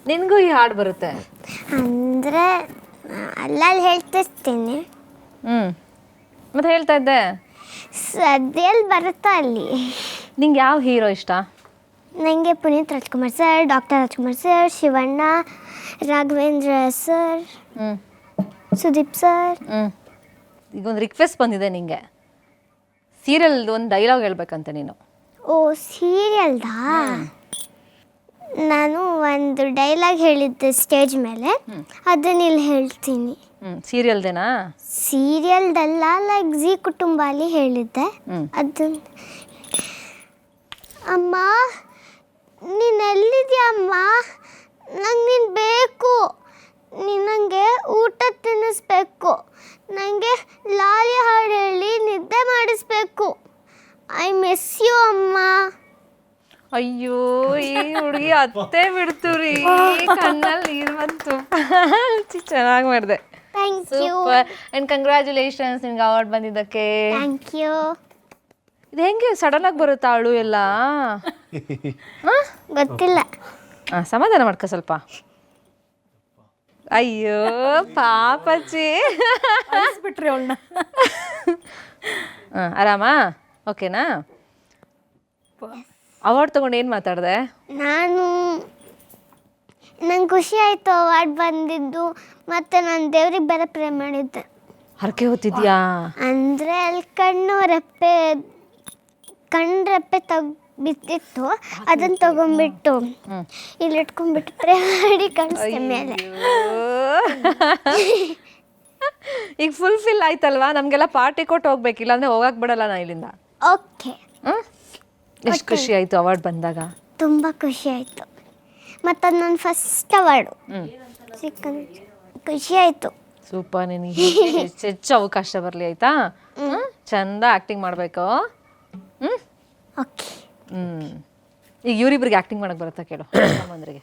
ನಿನಗೂ ಈ ಹಾಡು ಬರುತ್ತೆ? ಅಂದರೆ ಅಲ್ಲಲ್ಲಿ ಹೇಳ್ತಿರ್ತೀನಿ. ಮತ್ತೆ ಹೇಳ್ತಾ ಇದ್ದೆ ಸದ್ಯಲ್ಲಿ ಬರುತ್ತಾ ಅಲ್ಲಿ. ನಿಂಗೆ ಯಾವ ಹೀರೋ ಇಷ್ಟ? ನನಗೆ Puneeth Rajkumar sir, doctor Rajkumar sir, Shivanna, Raghavendra sir, Sudeep sir. ಈಗ ಒಂದು ರಿಕ್ವೆಸ್ಟ್ ಬಂದಿದೆ ನಿಂಗೆ, ಸೀರಿಯಲ್ದು ಒಂದು ಡೈಲಾಗ್ ಹೇಳ್ಬೇಕಂತೆ ನೀನು. ಓ ಸೀರಿಯಲ್ದಾ? ನಾನು ಒಂದು ಡೈಲಾಗ್ ಹೇಳಿದ್ದೆ ಸ್ಟೇಜ್ ಮೇಲೆ, ಅದನ್ನ ಇಲ್ಲಿ ಹೇಳ್ತೀನಿ. ಸೀರಿಯಲ್ದೇನಾ? ಸೀರಿಯಲ್ದಲ್ಲ, ಲೈಕ್ ಜಿ ಕುಟುಂಬ ಅಲ್ಲಿ ಹೇಳಿದ್ದೆ. ಅದನ್ನ ಅಮ್ಮ ನೀನು ಎಲ್ಲಿದ್ಯಾ ಅಮ್ಮ, ನಂಗೆ ನೀನು ಬೇಕು, ನೀನು ನನಗೆ ಊಟ ತಿನ್ನಿಸ್ಬೇಕು, ನನಗೆ ಲಾಲಿ ಹಾಡು ಹೇಳಿ ನಿದ್ದೆ ಮಾಡಿಸ್ಬೇಕು, ಐ ಮಿಸ್ ಯು ಅಮ್ಮ. ಅಯ್ಯೋ ಈ ಹುಡುಗಿ ಅತ್ತೆ ಬಿಡ್ತು ರೀ, ಕಣ್ಣಲ್ಲಿ ನೀರು ಬಂತು. ಚೆನ್ನಾಗಿ ಮಾಡಿದೆ, ಥ್ಯಾಂಕ್ ಯು. ಆ್ಯಂಡ್ ಕಂಗ್ರ್ಯಾಚುಲೇಷನ್ಸ್ ನಿನ್ಗೆ ಅವಾರ್ಡ್ ಬಂದಿದ್ದಕ್ಕೆ. Thank you. ಇದು ಹೆಂಗೆ ಸಡನ್ ಆಗಿ ಬರುತ್ತಾ ಅಳು ಎಲ್ಲ? ಗೊತ್ತಿಲ್ಲ. ಸಮಾಧಾನ ಮಾಡ್ಕೊ ಸ್ವಲ್ಪ. ಅಯ್ಯೋ ಪಾಪಚ್ಚಿ ಬಿಟ್ರಿ ಅವಳನ್ನ. ಆರಾಮಾ? ಓಕೆನಾ? ಅವಾರ್ಡ್ ತಗೊಂಡು ಏನು ಮಾತಾಡಿದೆ? ನಂಗೆ ಖುಷಿ ಆಯಿತು ಅವಾರ್ಡ್ ಬಂದಿದ್ದು, ಮತ್ತು ನಾನು ದೇವ್ರಿಗೆ ಬೇರೆ ಪ್ರೇ ಮಾಡಿದ್ದೆ. ಹರಕೆ ಹೊತ್ತಿದ್ಯಾ? ಅಂದರೆ ಅಲ್ಲಿ ಕಣ್ಣು ರೆಪ್ಪೆ ಬಿದ್ದಿತ್ತು, ಅದನ್ನು ತಗೊಂಡ್ಬಿಟ್ಟು ಇಲ್ಲಿ ಇಟ್ಕೊಂಡ್ಬಿಟ್ಟು ಪ್ರೇ ಮಾಡಿ ಕಳಿಸ್ದೆ ಮೇಲೆ. ಈಗ ಫುಲ್ಫಿಲ್ ಆಯ್ತಲ್ವಾ? ನಮಗೆಲ್ಲ ಪಾರ್ಟಿ ಕೊಟ್ಟು ಹೋಗ್ಬೇಕು, ಇಲ್ಲಾಂದ್ರೆ ಹೋಗಕ್ಕೆ ಬಿಡಲ್ಲ ನಾ ಇಲ್ಲಿಂದ. ಓಕೆ. ಎಷ್ಟು ಖುಷಿ ಆಯಿತು ಅವಾರ್ಡ್ ಬಂದಾಗ? ತುಂಬ ಖುಷಿ ಆಯಿತು, ಮತ್ತು ಅದು ನನ್ನ ಫಸ್ಟ್ ಅವಾರ್ಡು ಖುಷಿ ಆಯಿತು. ಸೂಪರ್. ನಿನಗೆ ಹೆಚ್ಚು ಅವಕಾಶ ಬರಲಿ ಆಯ್ತಾ? ಚಂದ ಆ್ಯಕ್ಟಿಂಗ್ ಮಾಡಬೇಕು. ಓಕೆ. ಈಗ ಇವರಿಬ್ರಿಗೆ ಆ್ಯಕ್ಟಿಂಗ್ ಮಾಡಕ್ಕೆ ಬರುತ್ತಾ ಕೇಳು ತಮ್ಮಂದ್ರಿಗೆ.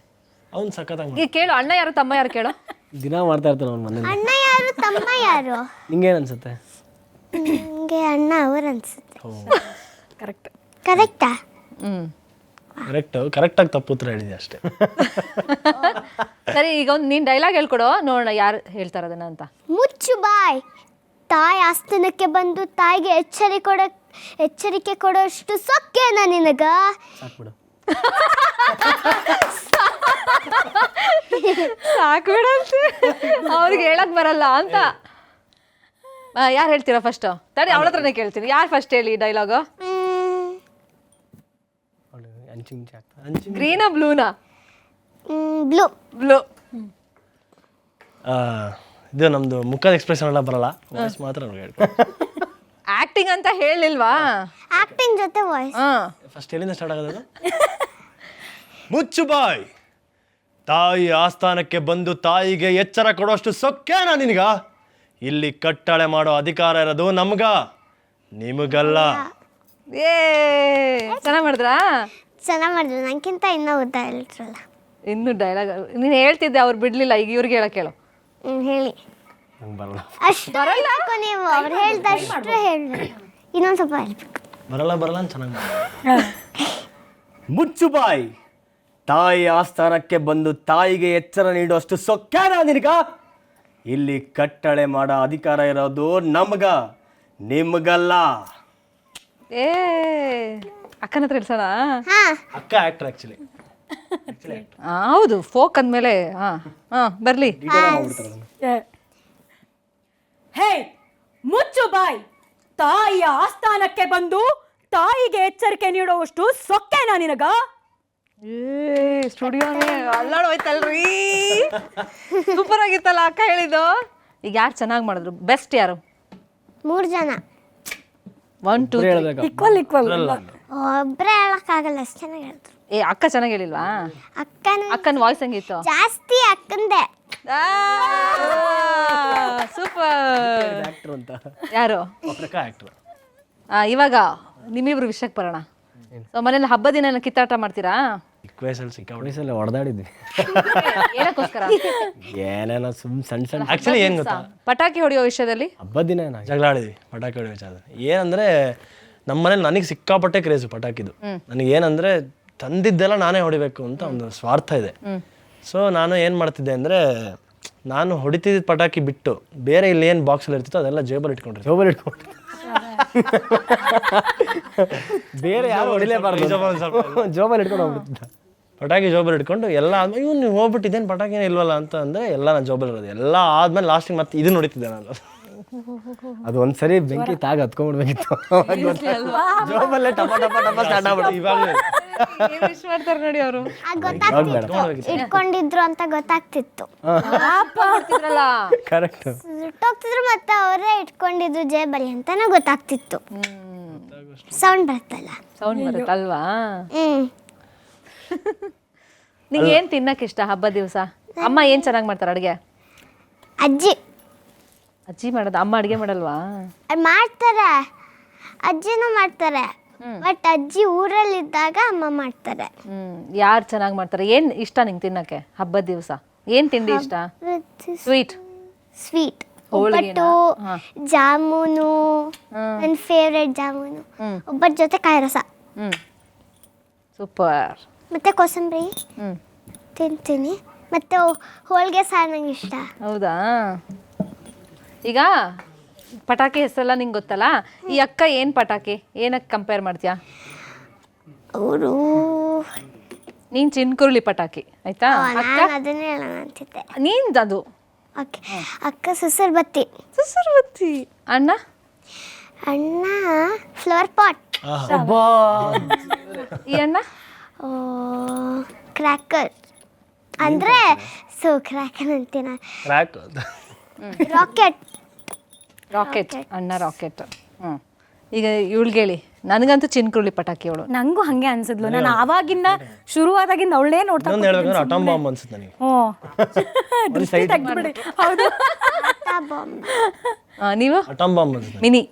ಅವ್ನು ಸಖತ್ತಾಗಿ ಈಗ ಕೇಳು, ಅಣ್ಣ ಯಾರು ತಮ್ಮ ಯಾರು ಕೇಳು. ದಿನ ಮಾಡ್ತಾ ಇರ್ತಾನೆ ಅವ್ನ ಮನೇಲಿ. ಅಣ್ಣ ಯಾರು ತಮ್ಮ ಯಾರು? ನಿಂಗೇನು ಅನ್ಸುತ್ತೆ? ನನಗೆ ಅಣ್ಣ ಅವ್ರು ಅನ್ಸುತ್ತೆ. ಕರೆಕ್ಟ್. ಕರೆಕ್ಟಾ? ಕರೆಕ್ಟಾಗಿ ತಪ್ಪು ಉತ್ತರ ಹೇಳಿದೆ ಅಷ್ಟೇ. ಸರಿ, ಈಗ ಒಂದು ನೀನು ಡೈಲಾಗ್ ಹೇಳ್ಕೊಡು ನೋಡೋಣ ಯಾರು ಹೇಳ್ತಾರೆ ಅದನ್ನ ಅಂತ. ಮುಚ್ಚು ಬಾಯ್, ತಾಯಿ ಆಸ್ಥಾನಕ್ಕೆ ಬಂದು ತಾಯಿಗೆ ಎಚ್ಚರಿಕೆ ಕೊಡೋಷ್ಟು ಸೊಕ್ಕೇನ ನಿನಗ? ಸಾಕ್ಬಿಡು. ಸಾಕು ಬಿಡಂತೆ, ಅವ್ರಿಗೆ ಹೇಳಕ್ ಬರಲ್ಲ ಅಂತ. ಯಾರು ಹೇಳ್ತೀರಾ ಫಸ್ಟ್? ತಡಿ, ಅವಳ ಹತ್ರನೇ ಕೇಳ್ತೀನಿ. ಯಾರು ಫಸ್ಟ್ ಹೇಳಿ ಡೈಲಾಗು? ಗ್ರೀನಾ ಬ್ಲೂನಾ? ಬ್ಲೂ. ಬ್ಲೂ. ಇದು ನಮ್ದು ಮುಖದ ಎಕ್ಸ್ಪ್ರೆಷನ್ ಎಲ್ಲ ಬರಲ್ಲ, ವಾಯ್ಸ್ ಮಾತ್ರ ಆಕ್ಟಿಂಗ್ ಅಂತ ಹೇಳಿಲ್ವಾ? ಆಕ್ಟಿಂಗ್ ಜೊತೆ ವಾಯ್ಸ್. ಫಸ್ಟ್ ಎಲ್ಲಿಂದ ಸ್ಟಾರ್ಟ್ ಆಗೋದು? ಮುಚ್ಚು ಬಾಯ್, ತಾಯಿ ಆಸ್ಥಾನಕ್ಕೆ ಬಂದು ತಾಯಿಗೆ ಎಚ್ಚರ ಕೊಡೋಷ್ಟು ಸೊಕ್ಕೇನಾ ನಿನಗ? ಇಲ್ಲಿ ಕಟ್ಟಳೆ ಮಾಡೋ ಅಧಿಕಾರ ಇರೋದು ನಮ್ಗ, ನಿಮಗಲ್ಲ. ಏ ಚೆನ್ನಾಗಿ ಮಾಡಿದ್ರಾ? ಚೆನ್ನಾಗಿ ಮಾಡಿದ್ರು, ನನಗಿಂತ ಇನ್ನೂ ಉದ್ದ ಹೇಳ್ರಲ್ಲ. ಇನ್ನು ಡೈಲಾಗ್ ನೀನು ಹೇಳ್ತಿದ್ದೆ, ಅವ್ರು ಬಿಡ್ಲಿಲ್ಲ. ಈಗ ಇವ್ರಿಗೆ ಹೇಳಕ್ ಹೇಳು. ಹೇಳಿ. ನಂಗೆ ಬರಲ್ಲ. ಅಷ್ಟು ಹೇಳ್ಬೇಕು ನೀವು, ಅವ್ರು ಹೇಳ್ದಷ್ಟು ಹೇಳಬೇಕು. ಇನ್ನೊಂದು ಸ್ವಲ್ಪ ಹೇಳ್ಬೇಕು. ಬರಲ್ಲ ಅಂತ ಚೆನ್ನಾಗಿ. ಮುಚ್ಚು ಬಾಯ್, ತಾಯಿ ಆಸ್ಥಾನಕ್ಕೆ ಬಂದು ತಾಯಿಗೆ ಎಚ್ಚರ ನೀಡುವಷ್ಟು ಸೊಕ್ಕೇನಾ ನಿನಗ? ಇಲ್ಲಿ ಕಟ್ಟಳೆ ಮಾಡೋ ಅಧಿಕಾರ ಇರೋದು ನಮ್ಗ, ನಿಮ್ಗಲ್ಲ. ಏ ಅಕ್ಕನ ಹತ್ರ ಇಡ್ಸೋಣ. ಅಕ್ಕ ಆಕ್ಟರ್ ಆಕ್ಚುಲಿ. ಹೌದು, ಫೋಕ್ ಅಂದಮೇಲೆ ಬರ್ಲಿ. ಹೇ ಮುಚ್ಚು ಬಾಯ್, ತಾಯಿಯ ಆಸ್ಥಾನಕ್ಕೆ ಬಂದು ತಾಯಿಗೆ ಎಚ್ಚರಿಕೆ ನೀಡುವಷ್ಟು ಸೊಕ್ಕೇನಾ ನಿನಗ? ಸ್ಟುಡಿಯೋನೇ ಅಲ್ಲಾಡೋಯ್ತಲ್ರಿ. ಸೂಪರ್ ಆಗಿತ್ತಲ್ಲ ಅಕ್ಕ ಹೇಳಿದ್ದು. ಈಗ ಯಾರು ಚೆನ್ನಾಗಿ ಮಾಡಿದ್ರು? ಬೆಸ್ಟ್ ಯಾರು? 3 ಜನ. 1 2 ಈಕ್ವಲ್ ಒಬ್ಬರೇ ಹೇಳಕ್ಕಾಗಲ್ಲ, ಅಷ್ಟು ಚೆನ್ನಾಗಿ ಹೇಳಿದ್ರು. ಏ ಅಕ್ಕ ಚೆನ್ನಾಗಿ ಹೇಳಿಲ್ವಾ? ಅಕ್ಕನ ವಾಯ್ಸ್ ಹೆಂಗಿತ್ತು? ಜಾಸ್ತಿ ಅಕ್ಕಂದೆ. ಸೂಪರ್. ಆಕ್ಟರ್ ಅಂತ ಯಾರು? ಆಕ್ಟರ್. ಇವಾಗ ನಿಮ್ಮಿಬ್ರು ವಿಷಯಕ್ಕೆ ಬರೋಣ. ಸೊ ಮನೇಲಿ ಹಬ್ಬ ದಿನ ಕಿತ್ತಾಟ ಮಾಡ್ತೀರಾ? ವಯಸ್ಸಲ್ಲಿ ಹೊಡೆದಾಡಿದ್ವಿ. ಏನಕ್ಕೋಸ್ಕರ? ಏನೇನೋ ಸಣ್ಣ ಆಕ್ಚುಲಿ ಏನು ಗೊತ್ತಾ, ಪಟಾಕಿ ಹೊಡೆಯೋ ವಿಷಯದಲ್ಲಿ ಹಬ್ಬದ ದಿನ ಜಗಳ ಆಡಿದ್ವಿ. ಪಟಾಕಿ ಹೊಡೆಯೋ ವಿಚಾರ ಏನಂದ್ರೆ, ನಮ್ಮ ಮನೇಲಿ ನನಗೆ ಸಿಕ್ಕಾಪಟ್ಟೆ ಕ್ರೇಜು ಪಟಾಕಿದು. ನನಗೆ ಏನಂದ್ರೆ ತಂದಿದ್ದೆಲ್ಲ ನಾನೇ ಹೊಡಿಬೇಕು ಅಂತ ಒಂದು ಸ್ವಾರ್ಥ ಇದೆ. ಸೊ ನಾನು ಏನು ಮಾಡ್ತಿದ್ದೆ ಅಂದರೆ ನಾನು ಹೊಡಿತಿದ್ದ ಪಟಾಕಿ ಬಿಟ್ಟು ಬೇರೆ ಇಲ್ಲಿ ಏನು ಬಾಕ್ಸಲ್ಲಿ ಇರ್ತಿತ್ತೋ ಅದೆಲ್ಲ ಜೇಬಲ್ಲಿ ಇಟ್ಕೊಂಡು ಬೇರೆ ಯಾರು ಹೊಡಿಲೇಬಾರ್ದು ಜೋಬಲ್ಲಿ ಇಟ್ಕೊಂಡು ಹೋಗ್ಬಿಟ್ಟಿದ್ದ ಪಟಾಕಿ ಜೋಬಲ್ಲಿ ಇಟ್ಕೊಂಡು ಎಲ್ಲ ಆದ್ಮೇಲೆ ಇವ್ನು ನೀವು ಹೋಗ್ಬಿಟ್ಟು ಇದೇನು ಪಟಾಕಿನೇ ಇಲ್ವಲ್ಲ ಅಂತ ಅಂದರೆ ಎಲ್ಲ ನಾನು ಜೋಬಲ್ಲಿ ಇರೋದು ಎಲ್ಲ ಆದ್ಮೇಲೆ ಲಾಸ್ಟಿಗೆ ಮತ್ತೆ ಇದನ್ನ ಹೊಡಿತಿದ್ದೆ ನಾನು. ಅದು ಒಂದ್ಸರಿ ಬೆಂಕಿ ತಾಗ ಹತ್ಕೊಂಡ್ಬಿಡ್ಬೇಕಿತ್ತು ಜೋಬಲ್ಲೇ ಟಪ ಟಪ ಟಪ ಸ್ಟಾರ್ಟ್ ಆಗ್ಬಿಟ್ಟು ಇವಾಗ ವಿಶ್ ಮಾಡ್ತಾರೆ ನೋಡಿ ಅವರು. ಗೊತ್ತಾಗ್ತಿತ್ತು ಇಟ್ಕೊಂಡಿದ್ರು ಅಂತ ಗೊತ್ತಾಗ್ತಿತ್ತು. ಕರೆಕ್ಟ್ ಸುಟ್ಟೋಗ್ತಿದ್ರು ಮತ್ತೆ ಅವರೇ ಇಟ್ಕೊಂಡಿದ್ರು ಜೇಬಲ್ಲಿ ಅಂತಾನೆ ಗೊತ್ತಾಗ್ತಿತ್ತು. ಸೌಂಡ್ ಬರುತ್ತಲ್ಲ. ಸೌಂಡ್ ಬರುತ್ತಲ್ವಾ? ಹ್ಮ್ ನಿಂಗೆ ಏನ್ ತಿನ್ನಕ್ ಇಷ್ಟ ಹಬ್ಬ ದಿವಸ? ಅಮ್ಮ ಏನ್ ಚೆನ್ನಾಗಿ ಮಾಡ್ತಾರೆ ಅಡುಗೆ? ಅಜ್ಜಿ ಅಜ್ಜಿ ಮಾಡೋದು, ಅಮ್ಮ ಅಡುಗೆ ಮಾಡಲ್ವಾ? ಮಾಡ್ತಾರೆ, ಅಜ್ಜಿನೂ ಮಾಡ್ತಾರೆ. ಬಟ್ ಅಜ್ಜಿ ಊರಲ್ಲಿದ್ದಾಗ ಅಮ್ಮ ಮಾಡ್ತಾರೆ. ಯಾರು ಚೆನ್ನಾಗಿ ಮಾಡ್ತಾರೆ? ಏನ್ ಇಷ್ಟ ನಿಂಗೆ ತಿನ್ನಕ್ಕೆ ಹಬ್ಬದ ದಿವಸ? ಏನ್ ತಿಂಡಿ ಇಷ್ಟ? ಸ್ವೀಟ್ ಸ್ವೀಟ್ ಹೋಳಿಗೆನಾ? ಒಬ್ಬಟ್ಟು, ಜಾಮೂನು, ನನ್ನ ಫೇವ್ರೆಟ್ ಜಾಮೂನು, ಒಬ್ಬಟ್ಟು ಜೊತೆ ಕಾಯಿ ರಸ, ಸೂಪರ್. ಮತ್ತೆ ಕೋಸಂಬರಿ ತಿಂತೀನಿ. ಮತ್ತೆ ಹೋಳಿಗೆ ಸಾರು ನಂಗೆ ಇಷ್ಟ. ಹೌದಾ? ಈಗ ಪಟಾಕಿ ಹೆಸರೆಲ್ಲ ನಿಂಗೆ ಗೊತ್ತಲ್ಲ, ಈ ಅಕ್ಕ ಏನು ಪಟಾಕಿ ಏನಕ್ಕೆ ಕಂಪೇರ್ ಮಾಡ್ತೀಯಾ? ಅವರು ನೀನು ಚಿನ್ಕುರುಳಿ ಪಟಾಕಿ ಆಯ್ತಾ? ನಾನು ಅದನ್ನೇ ಹೇಳೋಣ ಅಂತಿದ್ದೆ. ನೀನ್ದು ಅದು. ಓಕೆ. ಅಕ್ಕ ಸುಸರ್ ಬತ್ತಿ. ಸುಸರ್ಬತ್ತಿ. ಅಣ್ಣ? ಅಣ್ಣ ಫ್ಲವರ್ ಪಾಟ್. ಈ ಅಣ್ಣ? ಕ್ರ್ಯಾಕರ್ ಅಂದರೆ ಕ್ರ್ಯಾಕರ್ ಅಂತೀನ. ರಾಕೆಟ್. ರಾಕೆಟ್. ಅಣ್ಣ ರಾಕೆಟ್. ಈಗ ಇವಳಿಗೆ ಹೇಳಿ, ನನಗಂತೂ ಚಿನ್ಕುರುಳಿ ಪಟಾಕಿ ಅವಳು. ನಂಗೂ ಹಂಗೆ ಅನ್ಸಿದ್ಲು. ನಾನು ಆವಾಗಿಂದ ಶುರುವಾದಾಗಿಂದ ಅವಳೇ ನೋಡ್ತಾ ಇನ್ನೊಂದು ಹೇಳ್ಬೇಕಂದ್ರೆ ಅಟಮ್ ಬಾಂಬ್ ಅನ್ಸುತ್ತೆ ನನಗೆ. ದೃಷ್ಟಿ ತೆಗ್ದ್ಬಿಡಿ. ಹೌದು. ನೀವು? ಅಟಮ್ ಬಾಂಬ್ ಅನ್ಸುತ್ತೆ. ಮಿನಿ.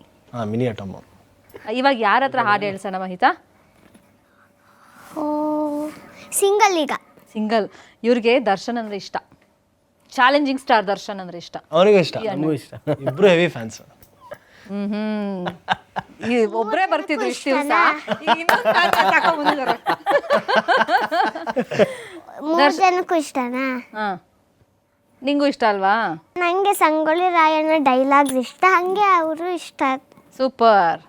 Mini atom bomb. ಇವಾಗ ಯಾರ ಹತ್ರ ಹಾಡು ಹೇಳ್ಸೋಣ ಮಹಿತಾ? ಸಿಂಗಲ್. ಈಗ ಸಿಂಗಲ್. ಇವ್ರಿಗೆ ದರ್ಶನ್ ಅಂದ್ರೆ ಇಷ್ಟ. ಚಾಲೆಂಜಿಂಗ್ ಸ್ಟಾರ್ ದರ್ಶನ್ ಅಂದ್ರೆ ಇಷ್ಟ. ಅವನಿಗೂ ಇಷ್ಟ, ನಮಗೂ ಇಷ್ಟ. ಇಬ್ರು ಹೆವಿ ಫ್ಯಾನ್ಸ್. ಒಬ್ರೇ ಬರ್ತಿದ್ರು ಇಷ್ಟು ದಿವಸ. 3 ಜನಕ್ಕೂ ಇಷ್ಟನಾ? ನಿಂಗೂ ಇಷ್ಟ ಅಲ್ವಾ? ನಂಗೆ ಸಂಗೊಳ್ಳಿ ರಾಯಣ್ಣ ಡೈಲಾಗ್ಸ್ ಇಷ್ಟ, ಹಂಗೆ ಅವರು ಇಷ್ಟ. ಸೂಪರ್.